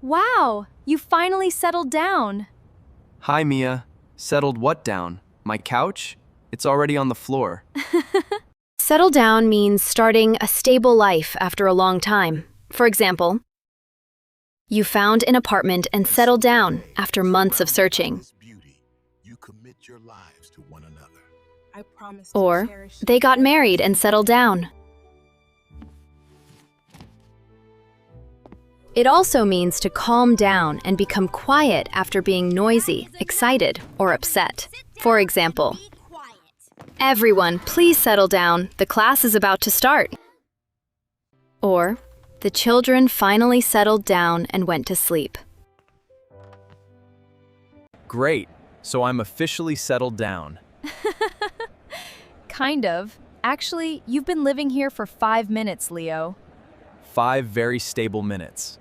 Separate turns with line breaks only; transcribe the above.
Wow, you finally settled down.
Hi, Mia. Settled what down? My couch? It's already on the floor.
Settle down means starting a stable life after a long time. For example, you found an apartment and settled down after months of searching. Or, they got married and settled down. It also means to calm down and become quiet after being noisy, excited, or upset. For example, everyone, please settle down. The class is about to start. Or, the children finally settled down and went to sleep.
Great. So I'm officially settled down.
Kind of. Actually, you've been living here for 5 minutes, Leo.
5 very stable minutes.